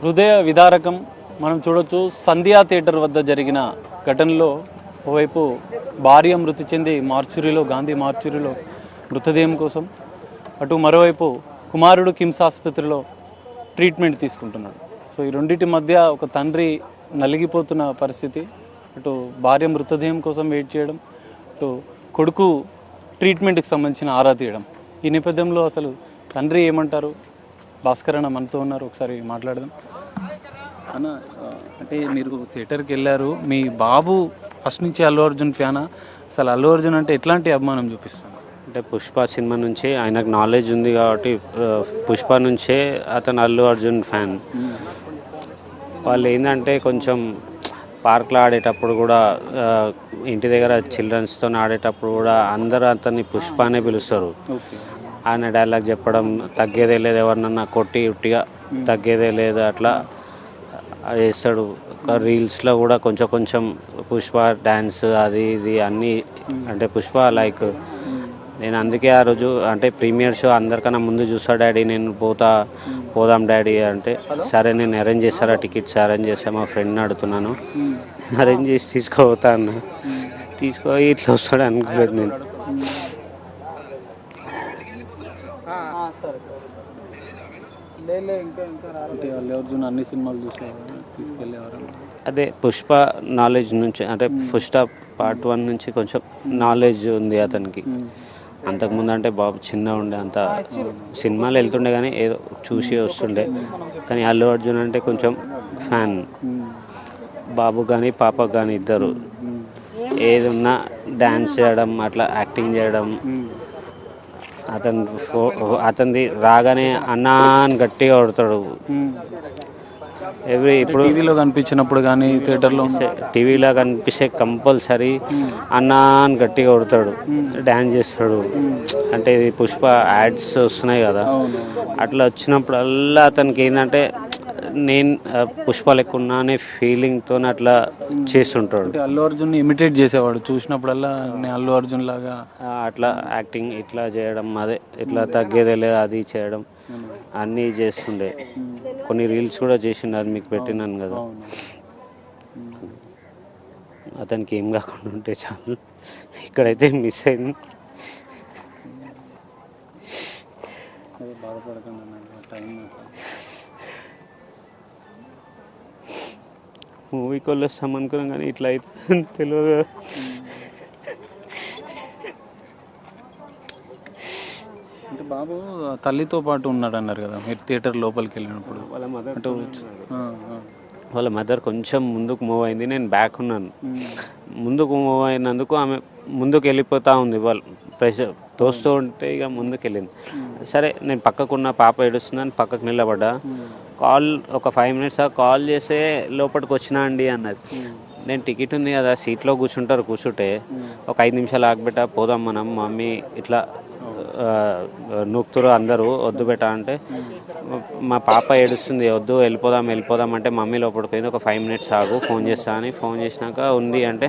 హృదయ విదారకం. మనం చూడొచ్చు సంధ్యా థియేటర్ వద్ద జరిగిన ఘటనలో ఓవైపు భార్య మృతి చెంది మార్చురీలో, గాంధీ మార్చురీలో మృతదేహం కోసం, అటు మరోవైపు కుమారుడు కిమ్స్ ఆసుపత్రిలో ట్రీట్మెంట్ తీసుకుంటున్నాడు. సో ఈ రెండింటి మధ్య ఒక తండ్రి నలిగిపోతున్న పరిస్థితి. అటు భార్య మృతదేహం కోసం వెయిట్ చేయడం, అటు కొడుకు ట్రీట్మెంట్కి సంబంధించిన ఆరా తీయడం. ఈ నేపథ్యంలో అసలు తండ్రి ఏమంటారు? భాస్కర్ అన్న మనతో ఉన్నారు, ఒకసారి మాట్లాడదాం. అన్న, అంటే మీరు థియేటర్కి వెళ్ళారు, మీ బాబు ఫస్ట్ నుంచి అల్లు అర్జున్ ఫ్యానా? అసలు అల్లు అర్జున్ అంటే ఎట్లాంటి అభిమానం చూపిస్తాను? అంటే పుష్ప సినిమా నుంచి ఆయనకు నాలెడ్జ్ ఉంది కాబట్టి పుష్ప నుంచే అతను అల్లు అర్జున్ ఫ్యాన్. వాళ్ళు ఏంటంటే కొంచెం పార్క్లో ఆడేటప్పుడు కూడా, ఇంటి దగ్గర చిల్డ్రన్స్తో ఆడేటప్పుడు కూడా అందరూ అతన్ని పుష్ప అనే పిలుస్తారు. ఆయన డైలాగ్ చెప్పడం, తగ్గేదే లేదు, ఎవరినన్నా కొట్టి ఉట్టిగా తగ్గేదే లేదు అట్లా చేస్తాడు. రీల్స్లో కూడా కొంచెం కొంచెం పుష్ప డ్యాన్స్ అది ఇది అన్నీ. అంటే పుష్ప లైక్ నేను అందుకే ఆ రోజు అంటే ప్రీమియర్ షో అందరికన్నా ముందు చూస్తా డాడీ, నేను పోదాం డాడీ అంటే, సరే నేను అరేంజ్ చేస్తారా టికెట్స్ అరేంజ్ చేస్తా, మా ఫ్రెండ్ని అడుగుతున్నాను, అరేంజ్ చేసి తీసుకోపోతా అన్న. తీసుకోయి ఇట్లా వస్తాడు అనుకోలేదు నేను. అన్ని సినిమాలు తీసుకెళ్ళేవారు. అదే పుష్ప నాలెడ్జ్ నుంచి, అంటే పుష్ప పార్ట్ 1 నుంచి కొంచెం నాలెడ్జ్ ఉంది అతనికి. అంతకుముందు అంటే బాబు చిన్న ఉండే, అంత సినిమాలు వెళ్తుండే కానీ ఏదో చూసి వస్తుండే. కానీ అల్లు అర్జున్ అంటే కొంచెం ఫ్యాన్, బాబు కానీ పాప కానీ ఇద్దరు. ఏది ఉన్నా డ్యాన్స్ చేయడం, అట్లా యాక్టింగ్ చేయడం. అతనిది రాగానే అన్నా అని గట్టిగా కొడతాడు. ఇప్పుడు టీవీలో కనిపించినప్పుడు కానీ టీవీలో కనిపిస్తే కంపల్సరీ అన్నా అని గట్టిగా కొడతాడు, డ్యాన్స్ చేస్తాడు. అంటే ఇది పుష్ప యాడ్స్ వస్తున్నాయి కదా, అట్లా వచ్చినప్పుడల్లా అతనికి ఏంటంటే నేను పుష్ప లెక్కున్నా అనే ఫీలింగ్తో అట్లా చేస్తుంటాడు. అల్లు అర్జున్ ఇమిటేట్ చేసేవాడు, చూసినప్పుడల్లా నేను అల్లు అర్జున్ లాగా అట్లా యాక్టింగ్ ఇట్లా చేయడం, అదే ఇట్లా తగ్గేదే లేదు అది చేయడం అన్నీ చేస్తుండే. కొన్ని రీల్స్ కూడా చేసిండు, అది మీకు పెట్టినాను కదా. అతనికి ఏం కాకుండా ఉంటే చాలు. ఇక్కడైతే మిస్ అయింది. మూవీకి వెళ్ళొస్తాం అనుకున్నాం కానీ ఇట్లా అయితే తెలియదు. అంటే బాబు తల్లితో పాటు ఉన్నాడు అన్నారు కదా మీరు థియేటర్ లోపలికి వెళ్ళినప్పుడు. వాళ్ళ మదర్ కొంచెం ముందుకు మూవ్ అయింది, నేను బ్యాక్ ఉన్నాను. ముందుకు మూవ్ అయినందుకు ఆమె ముందుకు వెళ్ళిపోతూ ఉంది. వాళ్ళు ప్రెషర్ తోస్తూ ఉంటే ఇక ముందుకు వెళ్ళింది. సరే నేను పక్కకున్న పాప ఏడుస్తుందని పక్కకు నిలబడ్డా. ఒక 5 minutes కాల్ చేస్తే లోపలికి వచ్చినా అండి అన్నది. నేను టికెట్ ఉంది కదా, సీట్లో కూర్చుంటే ఒక 5 నిమిషాలు ఆగబెట్టా, పోదాం మనం, మమ్మీ ఇట్లా నూక్తురు అందరూ, వద్దు బెట్ట అంటే మా పాప ఏడుస్తుంది, వద్దు వెళ్ళిపోదాం అంటే మమ్మీ లోపలికి పోయింది. ఒక 5 minutes ఆగు, ఫోన్ చేస్తా అని. ఫోన్ చేసినాక ఉంది అంటే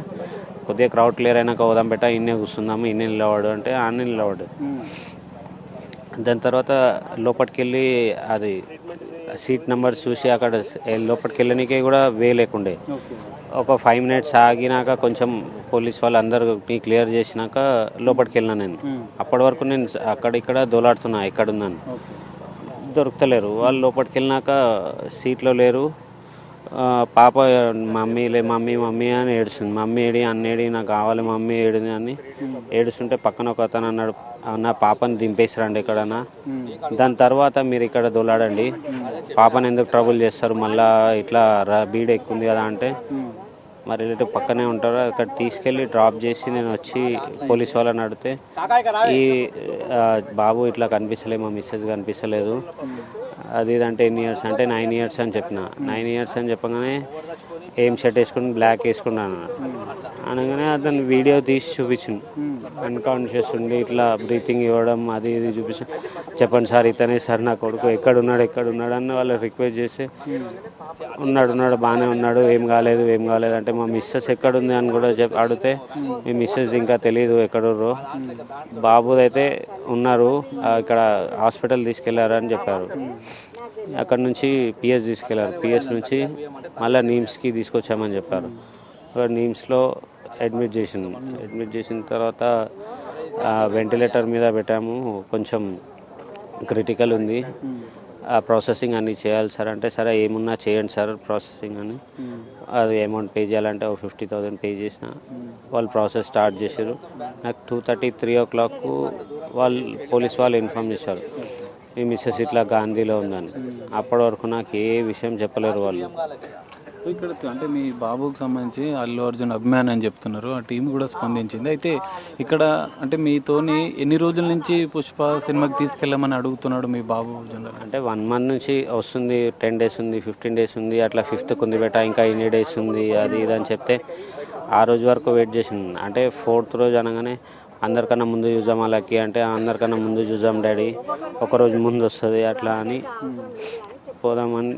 కొద్దిగా క్రౌడ్ క్లియర్ అయినాక పోదాం బెట్ట, ఇన్నే కూర్చుందాము, ఇన్నే నిలబడు అంటే ఆన్నే నిలబడు. దాని తర్వాత లోపలికి వెళ్ళి అది సీట్ నెంబర్ చూసి అక్కడ లోపలికి వెళ్ళడానికి కూడా లేకుండే. ఒక 5 minutes ఆగినాక కొంచెం పోలీస్ వాళ్ళు అందరూ క్లియర్ చేసినాక లోపలికి వెళ్ళినా నేను. అప్పటి వరకు నేను అక్కడిక్కడ దోలాడుతున్నా, ఎక్కడున్నాను దొరుకుతలేరు. వాళ్ళు లోపలికి వెళ్ళినాక సీట్లో లేరు. పాప మమ్మీ అని ఏడుస్తుంది. మమ్మీ ఏడి, అన్నేడి, నాకు కావాలి మమ్మీ ఏడిని అని ఏడుస్తుంటే పక్కన ఒక అతను అన్నాడు, నా పాపని దింపేసారండి ఎక్కడన్నా, దాని తర్వాత మీరు ఇక్కడ దొలాడండి, పాపని ఎందుకు ట్రబుల్ చేస్తారు, మళ్ళీ ఇట్లా బీడ ఎక్కుంది కదా అంటే, మా రిలేటివ్ పక్కనే ఉంటారు, అక్కడ తీసుకెళ్ళి డ్రాప్ చేసి నేను వచ్చి పోలీస్ వాళ్ళని అడిగితే, ఈ బాబు ఇట్లా కనిపిస్తలేదు, మా మిస్సెస్ కనిపిస్తలేదు, అది ఇదంటే ఎన్ని ఇయర్స్ అంటే 9 years అని చెప్పిన. 9 years అని చెప్పగానే ఏం షర్ట్ వేసుకుని బ్లాక్ వేసుకున్నాను అనగానే అతను వీడియో తీసి చూపించింది. అన్కాన్షియస్ ఉండి ఇట్లా బ్రీతింగ్ ఇవ్వడం అది ఇది చూపించి, చెప్పండి సార్ ఇతనే సార్ నా కొడుకు, ఎక్కడున్నాడు అని వాళ్ళు రిక్వెస్ట్ చేసి, ఉన్నాడు బాగానే ఉన్నాడు, ఏం కాలేదు అంటే, మా మిస్సెస్ ఎక్కడుంది అని కూడా అడిగితే, మీ మిస్సెస్ ఇంకా తెలియదు ఎక్కడుర్రో, బాబుదైతే ఉన్నారు ఇక్కడ హాస్పిటల్ తీసుకెళ్లారని చెప్పారు. అక్కడ నుంచి పిఎస్ తీసుకెళ్లారు. పిఎస్ నుంచి మళ్ళీ నీమ్స్కి తీసుకొచ్చామని చెప్పారు. అక్కడ నీమ్స్లో అడ్మిట్ చేసిన తర్వాత వెంటిలేటర్ మీద పెట్టాము. కొంచెం క్రిటికల్ ఉంది, ఆ ప్రాసెసింగ్ అన్నీ చేయాలి సార్ అంటే, సరే ఏమున్నా చేయండి సార్ ప్రాసెసింగ్ అని. అది అమౌంట్ పే చేయాలంటే 50,000 పే చేసిన. వాళ్ళు ప్రాసెస్ స్టార్ట్ చేశారు. నాకు 2:30, 3 o'clock వాళ్ళు పోలీస్ వాళ్ళు ఇన్ఫామ్ చేశారు, మీ మిస్సెస్ ఇట్లా గాంధీలో ఉందని. అప్పటి వరకు నాకు ఏ విషయం చెప్పలేరు వాళ్ళు. ఇక్కడ అంటే మీ బాబుకి సంబంధించి అల్లు అర్జున్ అభిమాని అని చెప్తున్నారు, ఆ టీం కూడా స్పందించింది. అయితే ఇక్కడ అంటే మీతోని ఎన్ని రోజుల నుంచి పుష్ప సినిమాకి తీసుకెళ్ళమని అడుగుతున్నాడు మీ బాబు జనరల్? అంటే 1 month నుంచి వస్తుంది, 10 days ఉంది, 15 days ఉంది, అట్లా 5th ఉంది బేటా, ఇంకా ఇన్ని డేస్ ఉంది, అది ఇది అని చెప్తే ఆ రోజు వరకు వెయిట్ చేసింది. అంటే 4th రోజు అనగానే అందరికన్నా ముందు చూద్దాం వాళ్ళకి అంటే, అందరికన్నా ముందు చూద్దాం డాడీ, ఒకరోజు ముందు వస్తుంది అట్లా అని పోదామని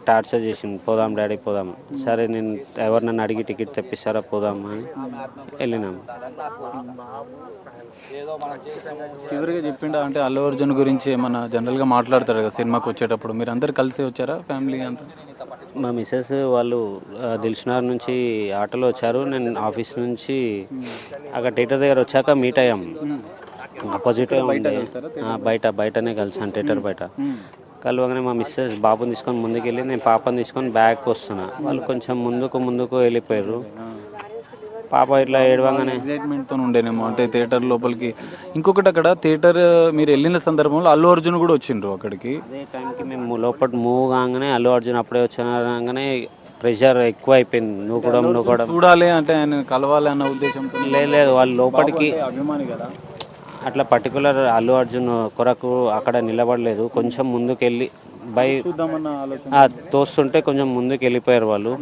టార్చర్ చేసింది. పోదాం డాడీ పోదాం. సరే నేను ఎవరు నన్ను అడిగి టికెట్ తెప్పిస్తారా పోదాం అని వెళ్ళినాము. చివరిగా చెప్పిండా అంటే అల్లు అర్జున్ గురించి ఏమన్నా జనరల్గా మాట్లాడతారు కదా సినిమాకి వచ్చేటప్పుడు, మీరు అందరు కలిసి వచ్చారా ఫ్యామిలీ అంతా? మా మిస్సెస్ వాళ్ళు దిల్సుఖ్నగర్ నుంచి ఆటోలో వచ్చారు. నేను ఆఫీస్ నుంచి అక్కడ థియేటర్ దగ్గర వచ్చాక మీట్ అయ్యాం. ఆపోజిట్ బయటనే కలిసాను, థియేటర్ బయట. కలవగానే మా మిస్సెస్ బాబుని తీసుకొని ముందుకెళ్ళి, నేను పాపని తీసుకొని బ్యాగ్కి వస్తున్నా. వాళ్ళు కొంచెం ముందుకు వెళ్ళిపోయారు. పాప ఇట్లా ఏడవగానే ఎగ్జైట్మెంట్తో ఉండేనేమో అంటే థియేటర్ లోపలికి. ఇంకొకటి అక్కడ థియేటర్ మీరు వెళ్ళిన సందర్భంలో అల్లు అర్జున్ కూడా వచ్చిండ్రు అక్కడికి. అదే టైంకి మేము లోపల మూవ్ కాగానే అల్లు అర్జున్ అప్పుడే వచ్చాగానే ప్రెషర్ ఎక్కువ అయిపోయింది. నువ్వు కూడా చూడాలి అంటే ఆయన కలవాలి అన్న ఉద్దేశంతో లేదు, వాళ్ళు లోపలికి అభిమాని కదా, అట్లా పర్టికులర్ అల్లు అర్జున్ కొరకు అక్కడ నిలబడలేదు. కొంచెం ముందుకెళ్ళి తోస్తుంటే కొంచెం ముందుకు వెళ్ళిపోయారు వాళ్ళు.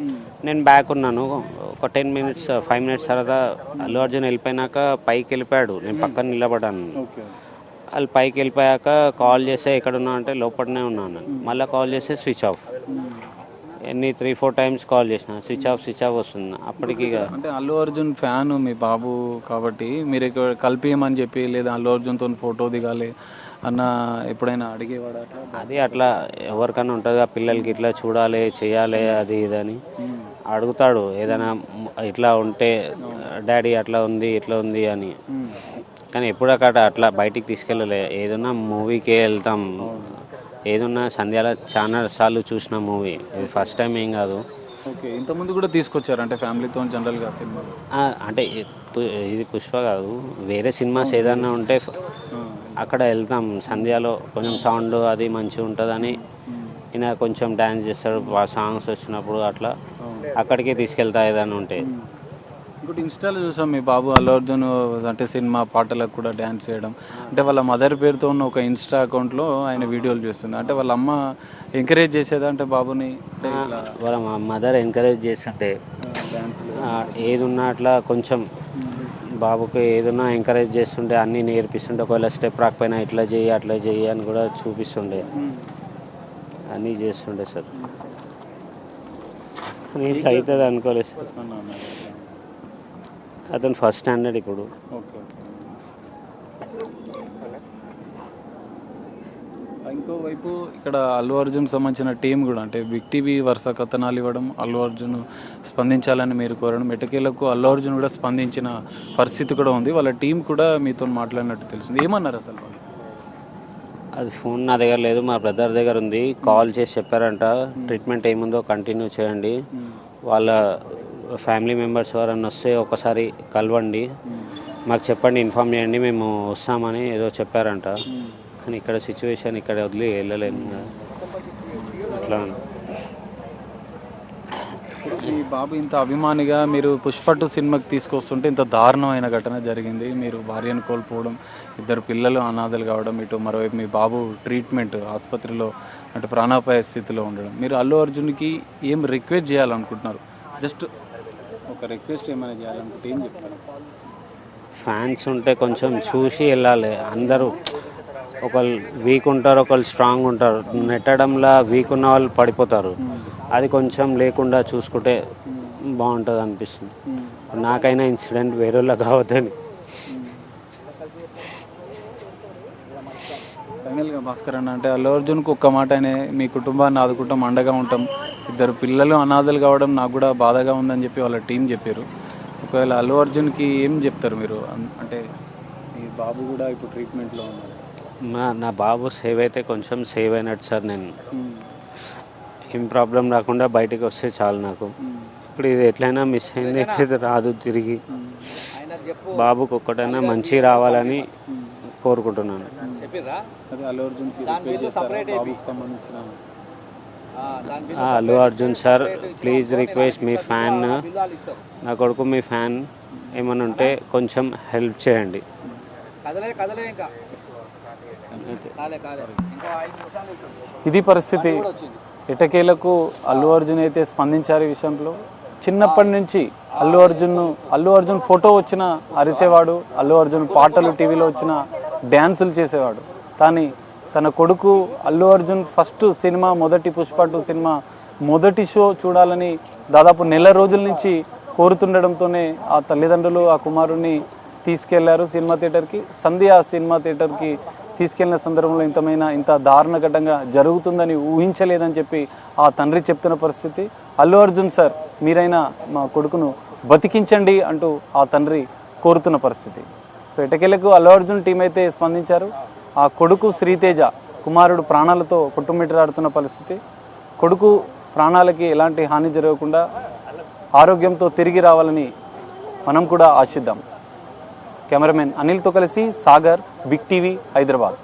నేను బ్యాక్ ఉన్నాను. ఒక 5 minutes తర్వాత అల్లు అర్జున్ వెళ్ళిపోయినాక పైకి వెళ్ళిపోయాడు, నేను పక్కన నిలబడ్డాను. వాళ్ళు పైకి వెళ్ళిపోయాక కాల్ చేస్తే ఎక్కడున్నా అంటే లోపలనే ఉన్నాను. మళ్ళీ కాల్ చేస్తే స్విచ్ ఆఫ్. ఎన్ని 3-4 times కాల్ చేసిన స్విచ్ ఆఫ్ వస్తుంది. అప్పటికి అంటే అల్లు అర్జున్ ఫ్యాన్ మీ బాబు కాబట్టి మీరు ఇక్కడ కలిపియమని చెప్పి, లేదా అల్లు అర్జున్తో ఫోటో దిగాలి అన్న ఎప్పుడైనా అడిగేవాడు? అది అట్లా ఎవరికైనా ఉంటుంది, పిల్లలకి ఇట్లా చూడాలి చేయాలి అది ఇదని అడుగుతాడు. ఏదైనా ఇట్లా ఉంటే డాడీ అట్లా ఉంది ఇట్లా ఉంది అని. కానీ ఎప్పుడు అట్లా బయటికి తీసుకెళ్ళలే. ఏదైనా మూవీకే వెళ్తాం, ఏదన్నా సంధ్యాల చాలా సార్లు చూసిన మూవీ, ఇది ఫస్ట్ టైం ఏం కాదు. ఓకే, ఇంతకుముందు కూడా తీసుకొచ్చారు అంటే ఫ్యామిలీతో జనరల్గా సినిమా? అంటే ఇది పుష్ప కాదు, వేరే సినిమాస్ ఏదన్నా ఉంటే అక్కడ వెళ్తాం. సంధ్యాలో కొంచెం సౌండ్ అది మంచిగా ఉంటుందని ఈయన కొంచెం డ్యాన్స్ చేస్తాడు, సాంగ్స్ వచ్చినప్పుడు అట్లా అక్కడికే తీసుకెళ్తా ఏదైనా ఉంటే. ఇంకోటి ఇన్స్టాలో చూసాం మీ బాబు అల్లు అర్జున్ అంటే సినిమా పాటలకు కూడా డ్యాన్స్ చేయడం. అంటే వాళ్ళ మదర్ పేరుతో ఉన్న ఒక ఇన్స్టా అకౌంట్లో ఆయన వీడియోలు చేస్తుంది. అంటే వాళ్ళ అమ్మ ఎంకరేజ్ చేసేదా అంటే బాబుని? వాళ్ళ మదర్ ఎంకరేజ్ చేస్తుంటే ఏది ఉన్నా అట్లా కొంచెం బాబుకి ఏదన్నా ఎంకరేజ్ చేస్తుంటే అన్నీ నేర్పిస్తుంటే, ఒకవేళ స్టెప్ రాకపోయినా ఇట్లా చేయి అట్లా చేయి అని కూడా చూపిస్తుండే, అన్నీ చేస్తుండే సార్. నీకు అవుతుంది అనుకోలేదు సార్. అతను ఫస్ట్ స్టాండర్డ్ ఇప్పుడు. ఇంకోవైపు ఇక్కడ అల్లు అర్జున్ సంబంధించిన టీం కూడా అంటే బిగ్ టీవీ వరుస కథనాలు ఇవ్వడం, అల్లు అర్జున్ స్పందించాలని మీరు కోరడం, మెటకేలకు అల్లు అర్జున్ కూడా స్పందించిన పరిస్థితి కూడా ఉంది. వాళ్ళ టీం కూడా మీతో మాట్లాడినట్టు తెలిసింది. ఏమన్నారు అసలు? అది ఫోన్ నా దగ్గర లేదు, మా బ్రదర్ దగ్గర ఉంది. కాల్ చేసి చెప్పారంట, ట్రీట్మెంట్ ఏముందో కంటిన్యూ చేయండి, వాళ్ళ ఫ్యామిలీ మెంబర్స్ ఎవరన్నా వస్తే ఒకసారి కలవండి, మాకు చెప్పండి, ఇన్ఫామ్ చేయండి, మేము వస్తామని ఏదో చెప్పారంట. కానీ ఇక్కడ సిచ్యువేషన్ ఇక్కడ వదిలి వెళ్ళలేము అట్లా. మీ బాబు ఇంత అభిమానిగా మీరు పుష్ప 2 సినిమాకి తీసుకొస్తుంటే ఇంత దారుణమైన ఘటన జరిగింది. మీరు భార్యను కోల్పోవడం, 2 పిల్లలు అనాథలు కావడం, ఇటు మరోవైపు మీ బాబు ట్రీట్మెంట్ ఆసుపత్రిలో అంటే ప్రాణాపాయ స్థితిలో ఉండడం. మీరు అల్లు అర్జున్కి ఏం రిక్వెస్ట్ చేయాలనుకుంటున్నారు? జస్ట్ ఒక రిక్వెస్ట్ ఏమైనా చేయాలనుకుంటే ఏం చెప్తారు? ఫ్యాన్స్ ఉంటే కొంచెం చూసి వెళ్ళాలి. అందరూ ఒకళ్ళు వీక్ ఉంటారు, ఒకళ్ళు స్ట్రాంగ్ ఉంటారు. నెట్టడంలో వీక్ ఉన్న వాళ్ళు పడిపోతారు. అది కొంచెం లేకుండా చూసుకుంటే బాగుంటుంది అనిపిస్తుంది. నాకైనా ఇన్సిడెంట్ వేరేలా కావద్దని. ఫైనల్గా భాస్కర్ అన్న, అంటే అల్లు అర్జున్కి ఒక్క మాట అనే మీ కుటుంబాన్ని ఆదుకుంటాం, అండగా ఉంటాం, 2 పిల్లలు అనాథలు కావడం నాకు కూడా బాధగా ఉందని చెప్పి వాళ్ళ టీం చెప్పారు. ఒకవేళ అల్లు అర్జున్కి ఏం చెప్తారు మీరు? అంటే మీ బాబు కూడా ఇప్పుడు ట్రీట్మెంట్లో ఉన్నారు. నా బాబు సేవ్ అయితే కొంచెం సేవ్ అయినట్టు సార్. నేను ఏం ప్రాబ్లం రాకుండా బయటికి వస్తే చాలు నాకు. ఇప్పుడు ఇది ఎట్లయినా మిస్ అయింది, ఇది రాదు తిరిగి. బాబుకి ఒక్కటైనా మంచి రావాలని కోరుకుంటున్నాను. అదే అల్లు అర్జున్కి రిక్వెస్ట్ చేస్తారా బాబుకి సంబంధించిన? Allu Arjun sir, please request, me fan, నా కొడుకు మీ ఫ్యాన్, ఏమైనా ఉంటే కొంచెం హెల్ప్ చేయండి. ఇది పరిస్థితి. ఎటకేలకు అల్లు అర్జున్ అయితే స్పందించారు ఈ విషయంలో. చిన్నప్పటి నుంచి అల్లు అర్జున్ ఫోటో వచ్చిన అరిచేవాడు, అల్లు అర్జున్ పాటలు టీవీలో వచ్చిన డ్యాన్సులు చేసేవాడు. కానీ తన కొడుకు అల్లు అర్జున్ ఫస్ట్ సినిమా, మొదటి పుష్ప 2 సినిమా మొదటి షో చూడాలని దాదాపు నెల రోజుల నుంచి కోరుతుండడంతోనే ఆ తల్లిదండ్రులు ఆ కుమారుణ్ణి తీసుకెళ్లారు సినిమా థియేటర్కి. సంధ్య సినిమా థియేటర్కి తీసుకెళ్లిన సందర్భంలో ఇంత దారుణఘటంగా జరుగుతుందని ఊహించలేదని చెప్పి ఆ తండ్రి చెప్తున్న పరిస్థితి. అల్లు అర్జున్ సార్, మీరైనా మా కొడుకును బతికించండి అంటూ ఆ తండ్రి కోరుతున్న పరిస్థితి. సో ఎటకెళ్ళకు అల్లు అర్జున్ టీం అయితే స్పందించారు. ఆ కొడుకు శ్రీతేజ, కుమారుడు ప్రాణాలతో కొట్టుమిట్టాడుతున్న పరిస్థితి. కొడుకు ప్రాణాలకి ఎలాంటి హాని జరగకుండా ఆరోగ్యంతో తిరిగి రావాలని మనం కూడా ఆశిద్దాం. కెమెరామెన్ అనిల్తో కలిసి సాగర్, బిగ్ టీవీ, హైదరాబాద్.